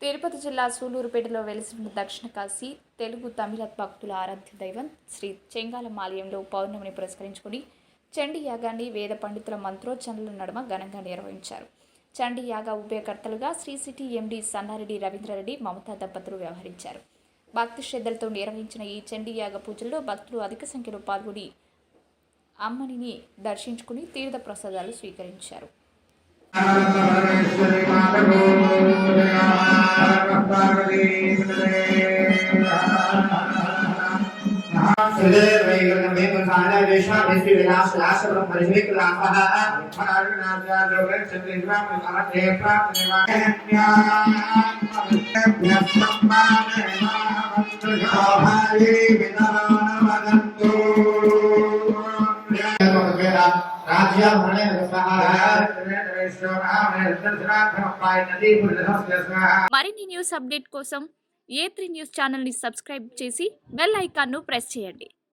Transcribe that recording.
తిరుపతి జిల్లా సూలూరుపేటలో వెలిసిన దక్షిణ కాశీ తెలుగు తమిళ భక్తుల ఆరాధ్య దైవం శ్రీ చెంగాలం ఆలయంలో పౌర్ణమిని పురస్కరించుకుని చండీ యాగాన్ని వేద పండితుల మంత్రోచ్చరణల నడుమ ఘనంగా నిర్వహించారు. చండీ యాగ ఉభయకర్తలుగా శ్రీ సిటీ ఎండి సన్నారెడ్డి రవీంద్రారెడ్డి మమతా దంపతులు వ్యవహరించారు. భక్తి శ్రద్ధలతో నిర్వహించిన ఈ చండీ యాగ పూజల్లో భక్తులు అధిక సంఖ్యలో పాల్గొని అమ్మనిని దర్శించుకుని తీర్థ ప్రసాదాలు స్వీకరించారు. మరిన్ని న్యూస్ అప్డేట్ కోసం A3 న్యూస్ ఛానల్ ని సబ్స్క్రైబ్ చేసి బెల్ ఐకాన్ ను ప్రెస్ చేయండి.